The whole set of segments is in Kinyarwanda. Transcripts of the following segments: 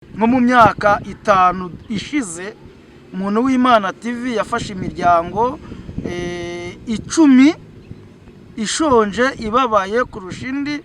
nko mu myaka 5 ishize umuntu w'Imana TV yafashe imiryango 10 ishonje ibabaye kurusha indi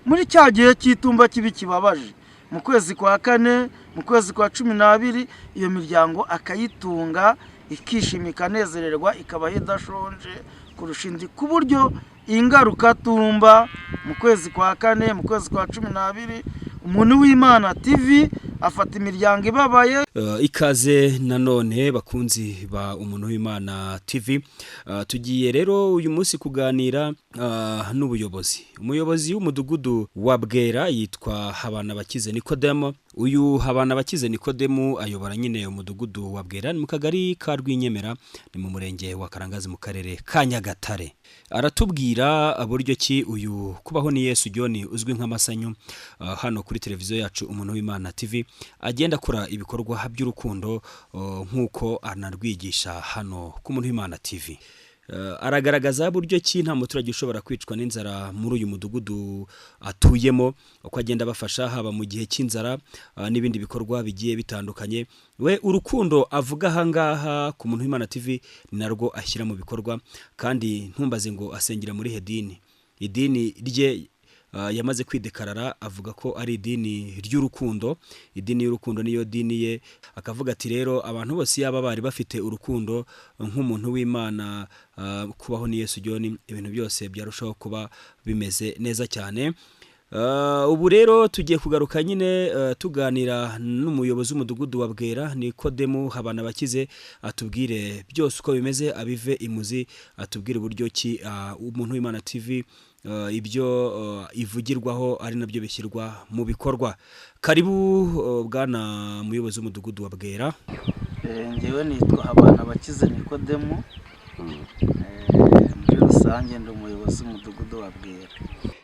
muri cya gihe cy'itumba kibi kibabaje mu kwezi kwa 4 mu kwezi kwa 12 iyo miryango akayitunga ikishimika nezererwa ikaba idashonje kurusha indi ku buryo ingaruka tumba mu kwezi kwa 4 mu kwezi kwa 12 umuntu w'Imana TV afata imiryango ibabaye. Ikaze nanone bakunzi ba umuntu w'Imana TV, tugiye rero uyu munsi kuganira n'ubuyobozi. Umuyobozi w'umudugudu wa Bwera yitwa Habanabakize Nikodemo. Uyu Habanabakize Nikodemo ayobora nyine umudugudu wa Bwera mu kagari ka Rwinyemera, ni mu murenge wa Karangazi mu karere ka Nyagatare. Aratubwira buryo ki uyu kubaho ni Yesu John uzwi nk'amasanyu hano kuri televiziyo yacu umuntu w'Imana TV agenda akora ibikorwa by'urukundo nk'uko anarwigisha hano ku muntu w'Imana TV. Aragaragaza buryo ki nta muturage ushobora kwicwa n'inzara muri uyu mudugudu atuyemo, uko agenda bafasha haba mu gihe cy'inzara n'ibindi bikorwa bigiye bitandukanye. We urukundo avuga hangaha ku muntu w'Imana TV narwo ashyira mu bikorwa, kandi ntumbaze ngo asengera muri hedini. Idini rye yamaze kwidekarara avuga ko ari idini ry'urukundo. Idini y'urukundo niyo dini ye. Akavuga ati rero abantu bose yaba bari bafite urukundo nk'umuntu w'Imana, kubaho ni Yesu John ibintu byose byarushaho kuba bimeze neza cyane. Ubu rero tugiye kugaruka nyine tuganira n'umuyobozi w'umudugudu wa Bwera Nikodemo Habanabakize, atubwire byose uko bimeze, abive imuzi, atubwire uburyo ki umuntu w'Imana TV ibyo ivugirwaho ari nabyo bishyirwa mu bikorwa. Karibu bwana muyobozi w'umudugudu wa Bwera. Ngewe nitwa Habanabakize Nikodemo. Muri rusange ndi umuyobozi w'umudugudu wa Bwera.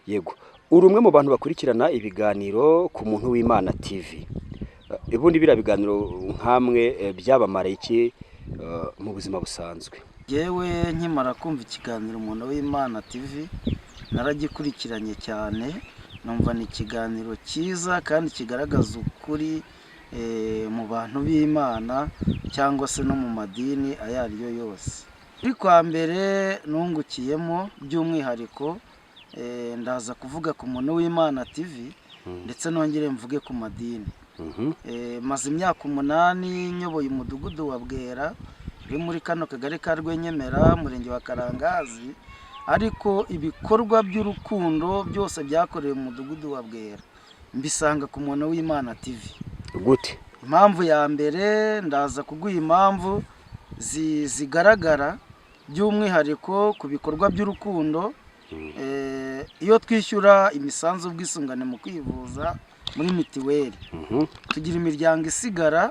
Yego, uri umwe mu bantu bakurikirana ibiganiro ku muntu w'Imana TV. Ubundi bira biganiro nkamwe byabamara iki mu buzima busanzwe? Yewe nkimara kumva ikiganiro umuntu w'Imana TV naragikurikiranye cyane, numva ni ikiganiro cyiza kandi kigaragaza ukuri mu bantu b'Imana cyangwa se no mu madini ayo ariyo yose. Kuri kwa mbere nungukiyemo by'umwihariko, ndaza kuvuga ku muntu w'Imana TV ndetse nongere mvuge ku madini. Maze imyaka 8 nyoboye umudugudu wa Bwera uri muri kano kagari ka Rwenyemera murenge wa Karangazi, ariko ibikorwa by'urukundo byose byakorewe mu mudugudu wa Bwera mbisanga ku muntu w'Imana TV. Gute? Impamvu ya mbere ndaza kuguha impamvu zigaragara by'umwihariko ku bikorwa by'urukundo. Iyo twishyura imisanzu ubwisungane mu kwivuza muri mitiweli, tugira imiryango isigara,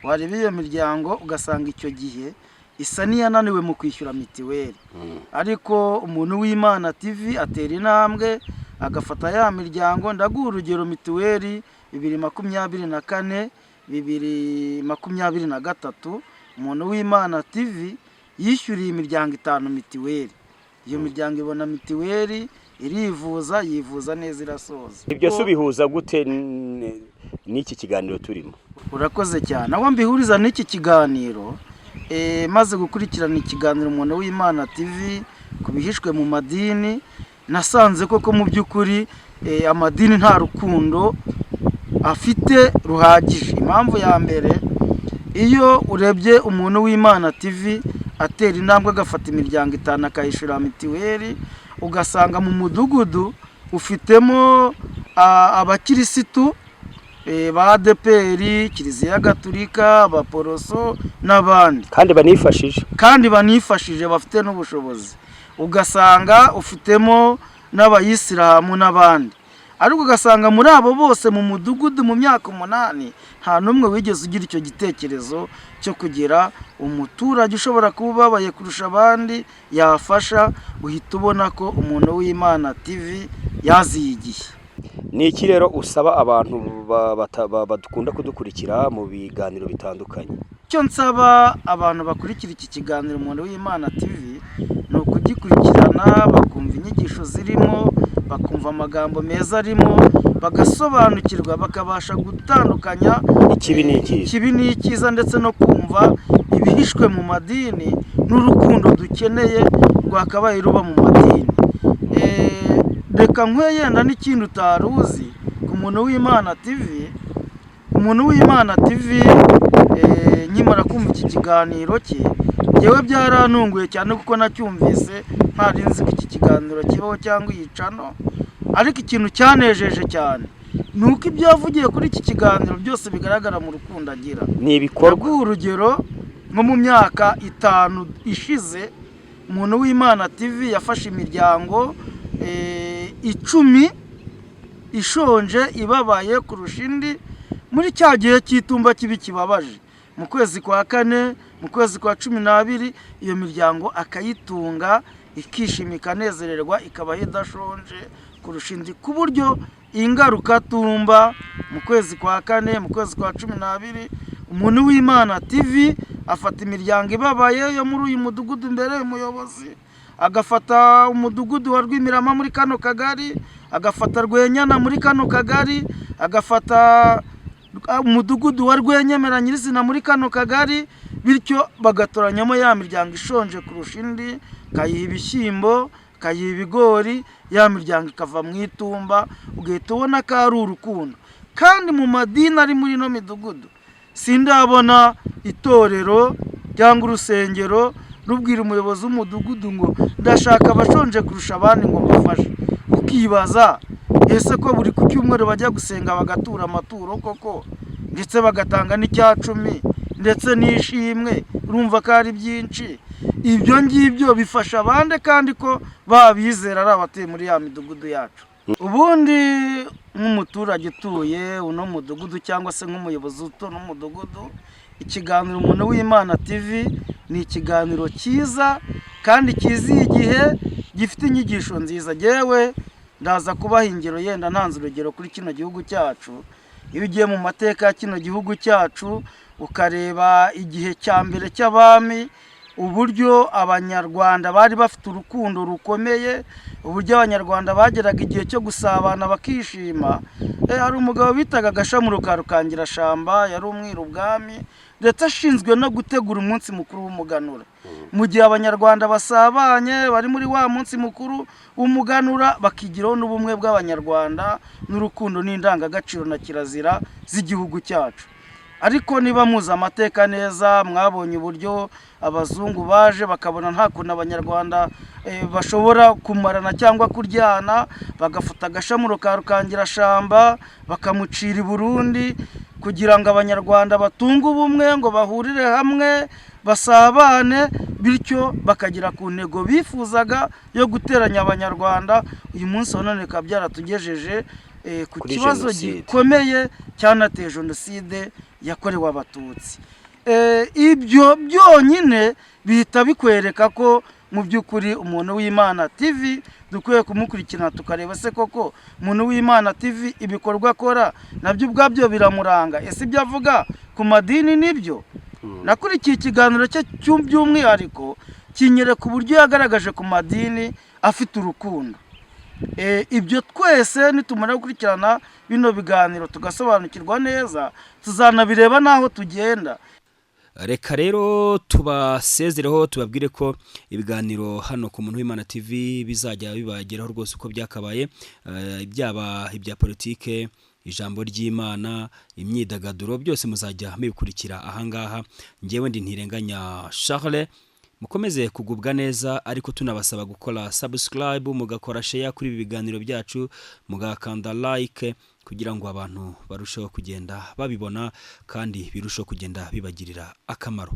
wareba iyo miryango ugasanga icyo gihe isa niyananiwe mu kwishyura mitiweli. Ariko umuntu w'Imana TV atera intambwe agafata ya miryango. Ndaguha urugero, mitiweli 2024 2023 umuntu w'Imana TV yishyuriye imiryango 5 mitiweli. Iyo miryango ibona mitiweli, irivuza, yivuza neza, irasoza. Ibyo subihuza gute n'iki kiganiro turimo? Urakoze cyane. Aho mbihuriza n'iki kiganiro, maze gukurikirana ikiganiro umuntu w'Imana TV kubihishwe mu madini, nasanze koko mu by'ukuri amadini nta rukundo afite ruhagije. Impamvu ya mbere, iyo urebye umuntu w'Imana TV atera intambwe agafata imiryango 5 akayishura mitiweli, ugasanga mu mudugudu ufitemo abakirisitu ba ADPR, Kiliziya Gatulika, Abaporoso n'abandi, kandi banifashije bafite n'ubushobozi. Ugasanga ufitemo n'abayisilamu n'abandi, ariko ugasanga muri abo bose mu mudugudu mu myaka 8 nta numwe wigeze ugira icyo gitekerezo cyo kugira umuturage ushobora kuba ubabaye kurusha abandi yafasha. Uhita ubona ko umuntu w'Imana TV yaziyigiye. Ni iki rero usaba abantu badukunda kudukurikira mu biganiro bitandukanye? Icyo nsaba abantu bakurikira iki kiganiro umuntu w'Imana TV ni ukugikurikirana, bakumva inyigisho zirimo, bakumva amagambo meza arimo, bagasobanukirwa bakabasha gutandukanya ikibi n'icyiza ndetse no kumva ibihishwe mu madini n'urukundo dukeneye rwakabaye ruba mu madini. Reka yenda n'ikindi utari uzi ku muntu w'Imana TV. Umuntu w'Imana TV nkimara kumva iki kiganiro cye, yewe byarantunguye cyane kuko nacyumvise ntari nzi ko iki kiganiro kibaho cyangwa iyicano, ariko ikintu cyanejeje cyane ni uko ibyo yavugiye kuri iki kiganiro byose bigaragara mu rukundo agira. Ni ibikorwa. Urugero nko mu myaka 5 ishize, umuntu w'Imana TV yafashe imiryango 10 ishonje ibabaye kurusha indi muri cya gihe cy'itumba kibi kibabaje, mu kwezi kwa 4, mu kwezi kwa 12, iyo miryango akayitunga ikishima ikanezererwa ikaba idashonje kurusha indi, ku buryo ingaruka tumba mu kwezi kwa 4, mu kwezi kwa 12, umuntu w'Imana TV afata imiryango ibabaye yo muri uyu mudugudu imbere y'umuyobozi, agafata umudugudu wa Rwimirama muri kano kagari, agafata Rwenyana muri kano kagari, agafata umudugudu wa Rwenyemera nyirizina muri kano kagari, bityo bagatoranyamo ya miryango ishonje kurusha indi, kayiha ibishyimbo, kayiha ibigori, ya miryango ikava mu itumba, ugahita ubona ko ari urukundo. Kandi mu madini ari muri no midugudu sindabona itorero cyangwa urusengero rubwira umuyobozi w'umudugudu ngo ndashaka abashonje kurusha abandi ngo mbafashe. Ukibaza ese ko buri ku cyumweru bajya gusenga bagatura amaturo koko, ndetse bagatanga n'10 ndetse n'ishimwe, urumva ko ari byinshi. Ibyo ngibyo bifasha abandi kandi ko babizera ari abatuye muri ya midugudu yacu. Ubundi nk'umuturage utuye uno mudugudu cyangwa se nk'umuyobozi uto n'umudugudu, ikiganiro umuntu w'Imana TV ni ikiganiro cyiza kandi kiziye igihe, gifite inyigisho nziza. Jewe ndaza kubaha ingero yenda ntanze urugero kuri kino gihugu cyacu. Iyo ugiye mu mateka ya kino gihugu cyacu ukareba igihe cya mbere cy'abami, uburyo abanyarwanda bari bafite urukundo rukomeye, uburyo abanyarwanda bageraga igihe cyo gusabana bakishima. Hari umugabo bitaga Gashamuro ka Rukangirashamba, yari umwiru ubwami ndetse ashinzwe no gutegura umunsi mukuru w'umuganura. Mu gihe abanyarwanda basabanye bari muri wa munsi mukuru w'umuganura, bakigiraho n'ubumwe bw'abanyarwanda n'urukundo n'indangagaciro na kirazira z'igihugu cyacu. Ariko niba muza amateka neza, mwabonye uburyo abazungu baje bakabona nta kuntu abanyarwanda bashobora kumarana cyangwa kuryana, bagafata Gashamuro ka Rukangirashamba bakamucira i Burundi kugira ngo abanyarwanda batunge ubumwe, ngo bahurire hamwe basabane, bityo bakagira ku ntego bifuzaga yo guteranya abanyarwanda. Uyu munsi none ka byaratugejeje ku kibazo gikomeye cyanateye jenoside yakorewe Abatutsi. Ibyo byonyine bihita bikwereka ko mu by'ukuri umuntu w'Imana TV dukwiye kumukurikirana tukareba se koko umuntu w'Imana TV ibikorwa akora nabyo ubwabyo biramuranga. Ese ibyo avuga ku madini nibyo? Nakurikiye ikiganiro cye cy'umwihariko kinyereka uburyo yagaragaje ku madini afite urukundo. Ibyo twese nitumara gukurikirana bino biganiro tugasobanukirwa neza, tuzanabireba naho tugenda. Reka rero tubasezereho tubabwire ko ibiganiro hano ku muntu w'Imana TV bizajya bibageraho rwose uko byakabaye, byaba ibya politike, ijambo ry'Imana, imyidagaduro, byose muzajya mubikurikira ahangaha. Ngewe ndi Ntirenganya Charles, mukomeze kugubwa neza, ariko tunabasaba gukora subscribe, mugakora share kuri ibi biganiro byacu, mugakanda like kugira ngo abantu barusheho kugenda babibona kandi birusheho kugenda bibagirira akamaro.